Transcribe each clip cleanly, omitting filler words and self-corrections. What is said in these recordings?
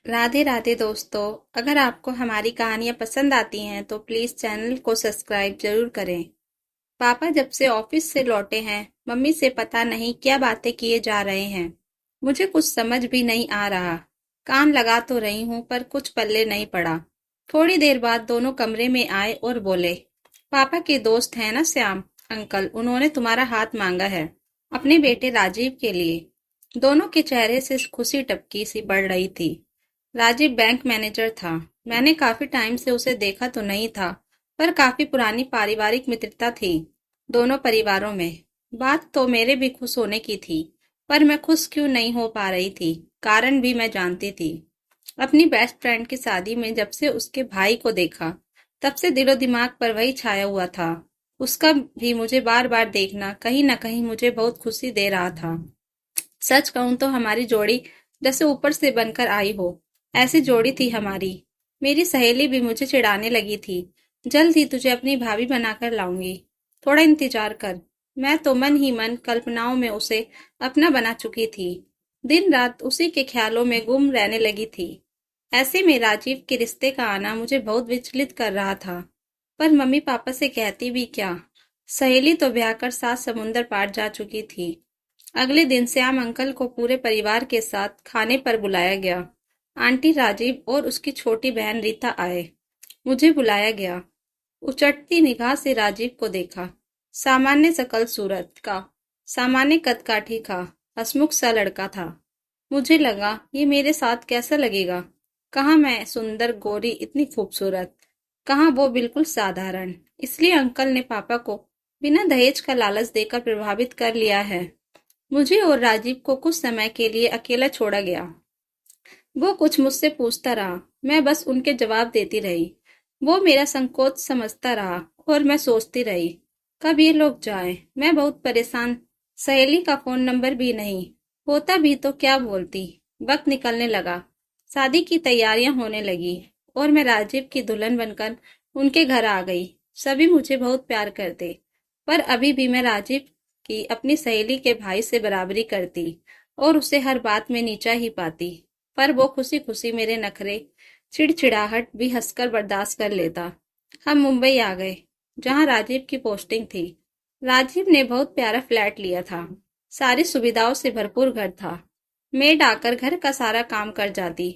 राधे राधे दोस्तों। अगर आपको हमारी कहानियाँ पसंद आती हैं तो प्लीज़ चैनल को सब्सक्राइब जरूर करें। पापा जब से ऑफिस से लौटे हैं, मम्मी से पता नहीं क्या बातें किए जा रहे हैं। मुझे कुछ समझ भी नहीं आ रहा। कान लगा तो रही हूँ पर कुछ पल्ले नहीं पड़ा। थोड़ी देर बाद दोनों कमरे में आए और बोले, पापा के दोस्त हैं ना श्याम अंकल, उन्होंने तुम्हारा हाथ मांगा है अपने बेटे राजीव के लिए। दोनों के चेहरे से खुशी टपकी सी पड़ रही थी। राजीव बैंक मैनेजर था। मैंने काफी टाइम से उसे देखा तो नहीं था, पर काफी पुरानी पारिवारिक मित्रता थी दोनों परिवारों में। बात तो मेरे भी खुश होने की थी, पर मैं खुश क्यों नहीं हो पा रही थी, कारण भी मैं जानती थी। अपनी बेस्ट फ्रेंड की शादी में जब से उसके भाई को देखा, तब से दिलो दिमाग पर वही छाया हुआ था। उसका भी मुझे बार बार देखना कहीं न कहीं मुझे बहुत खुशी दे रहा था। सच कहूं तो हमारी जोड़ी जैसे ऊपर से बनकर आई हो, ऐसी जोड़ी थी हमारी। मेरी सहेली भी मुझे चिढ़ाने लगी थी, जल्द ही तुझे अपनी भाभी बनाकर लाऊंगी, थोड़ा इंतजार कर। मैं तो मन ही मन कल्पनाओं में उसे अपना बना चुकी थी। दिन रात उसी के ख्यालों में गुम रहने लगी थी। ऐसे में राजीव के रिश्ते का आना मुझे बहुत विचलित कर रहा था। पर मम्मी पापा से कहती भी क्या। सहेली तो ब्याह कर 7 समुंदर पार जा चुकी थी। अगले दिन श्याम अंकल को पूरे परिवार के साथ खाने पर बुलाया गया। आंटी राजीव और उसकी छोटी बहन रीता आए। मुझे बुलाया गया। उचटती निगाह से राजीव को देखा। सामान्य सकल सूरत का, सामान्य कदकाठी का, हंसमुख सा लड़का था। मुझे लगा ये मेरे साथ कैसा लगेगा। कहाँ मैं सुंदर गोरी इतनी खूबसूरत, कहाँ वो बिल्कुल साधारण। इसलिए अंकल ने पापा को बिना दहेज का लालच देकर प्रभावित कर लिया है। मुझे और राजीव को कुछ समय के लिए अकेला छोड़ा गया। वो कुछ मुझसे पूछता रहा, मैं बस उनके जवाब देती रही। वो मेरा संकोच समझता रहा और मैं सोचती रही, कब ये लोग जाएं। मैं बहुत परेशान। सहेली का फोन नंबर भी नहीं, होता भी तो क्या बोलती। वक्त निकलने लगा, शादी की तैयारियां होने लगी और मैं राजीव की दुल्हन बनकर उनके घर आ गई। सभी मुझे बहुत प्यार करते, पर अभी भी मैं राजीव की अपनी सहेली के भाई से बराबरी करती और उसे हर बात में नीचा ही पाती। पर वो खुशी खुशी मेरे नखरे, चिड़चिड़ाहट भी हंसकर बर्दाश्त कर लेता। हम मुंबई आ गए, जहां राजीव की पोस्टिंग थी। राजीव ने बहुत प्यारा फ्लैट लिया था। सारी सुविधाओं से भरपूर घर था। मेड आकर घर का सारा काम कर जाती।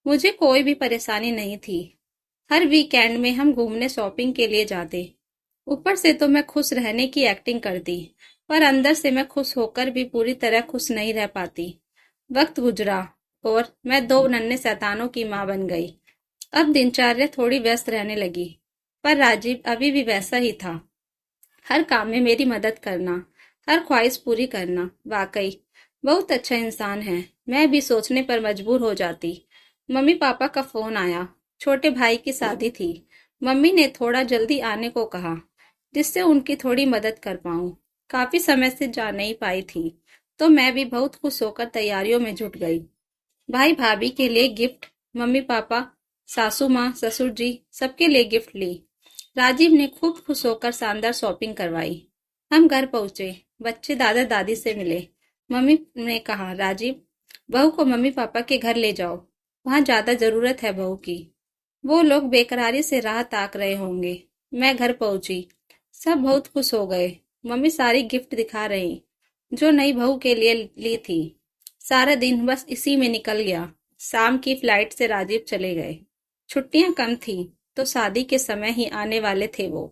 मुझे कोई भी परेशानी नहीं थी। हर वीकेंड में हम घूमने शॉपिंग के लिए जाते। ऊपर से तो मैं खुश रहने की एक्टिंग करती, पर अंदर से मैं खुश होकर भी पूरी तरह खुश नहीं रह पाती। वक्त गुजरा और मैं दो नन्हे शैतानों की मां बन गई। अब दिनचर्या थोड़ी व्यस्त रहने लगी, पर राजीव अभी भी वैसा ही था। हर काम में मेरी मदद करना, हर ख्वाहिश पूरी करना। वाकई बहुत अच्छा इंसान है। मैं भी सोचने पर मजबूर हो जाती। मम्मी पापा का फोन आया। छोटे भाई की शादी थी। मम्मी ने थोड़ा जल्दी आने को कहा, जिससे उनकी थोड़ी मदद कर पाऊं। काफी समय से जा नहीं पाई थी, तो मैं भी बहुत खुश होकर तैयारियों में जुट गई। भाई भाभी के लिए गिफ्ट, मम्मी पापा, सासू माँ, ससुर जी, सबके लिए गिफ्ट ली। राजीव ने खूब खुश होकर शानदार शॉपिंग करवाई। हम घर पहुंचे। बच्चे दादा दादी से मिले। मम्मी ने कहा, राजीव, बहू को मम्मी पापा के घर ले जाओ, वहां ज्यादा जरूरत है बहू की। वो लोग बेकरारी से राह ताक रहे होंगे। मैं घर पहुंची। सब बहुत खुश हो गए। मम्मी सारी गिफ्ट दिखा रही, जो नई बहू के लिए ली थी। सारा दिन बस इसी में निकल गया। शाम की फ्लाइट से राजीव चले गए। छुट्टियां कम थी, तो शादी के समय ही आने वाले थे वो।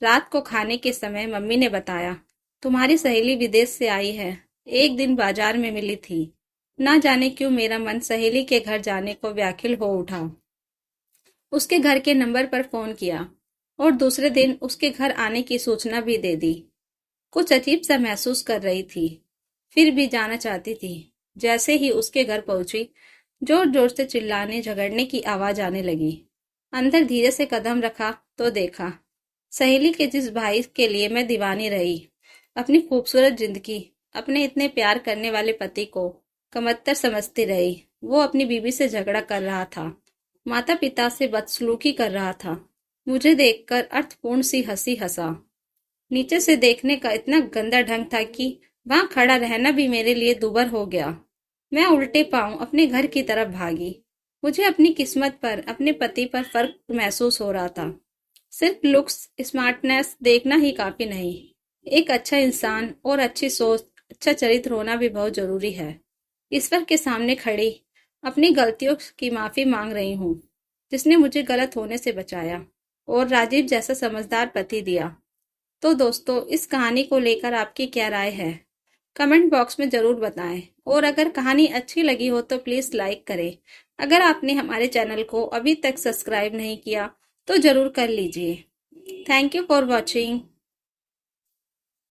रात को खाने के समय मम्मी ने बताया, तुम्हारी सहेली विदेश से आई है, एक दिन बाजार में मिली थी। ना जाने क्यों मेरा मन सहेली के घर जाने को व्याकुल हो उठा। उसके घर के नंबर पर फोन किया और दूसरे दिन उसके घर आने की सूचना भी दे दी। कुछ अजीब सा महसूस कर रही थी, फिर भी जाना चाहती थी। जैसे ही उसके घर पहुंची, जोर जोर से चिल्लाने झगड़ने की आवाज आने लगी। अंदर धीरे से कदम रखा तो देखा, सहेली के जिस भाई के लिए मैं दीवानी रही, अपनी खूबसूरत जिंदगी, अपने इतने प्यार करने वाले पति को कमतर समझती रही, वो अपनी बीवी से झगड़ा कर रहा था, माता पिता से बदसलूकी कर रहा था। मुझे देखकर अर्थपूर्ण सी हंसी हंसा। नीचे से देखने का इतना गंदा ढंग था कि वहां खड़ा रहना भी मेरे लिए दूभर हो गया। मैं उल्टे पांव अपने घर की तरफ भागी। मुझे अपनी किस्मत पर, अपने पति पर फर्क महसूस हो रहा था। सिर्फ लुक्स, स्मार्टनेस देखना ही काफी नहीं। एक अच्छा इंसान और अच्छी सोच, अच्छा चरित्र होना भी बहुत जरूरी है। ईश्वर के सामने खड़ी अपनी गलतियों की माफी मांग रही हूँ, जिसने मुझे गलत होने से बचाया और राजीव जैसा समझदार पति दिया। तो दोस्तों, इस कहानी को लेकर आपकी क्या राय है? कमेंट बॉक्स में जरूर बताएं। और अगर कहानी अच्छी लगी हो तो प्लीज लाइक करें। अगर आपने हमारे चैनल को अभी तक सब्सक्राइब नहीं किया तो जरूर कर लीजिए। Thank you for watching.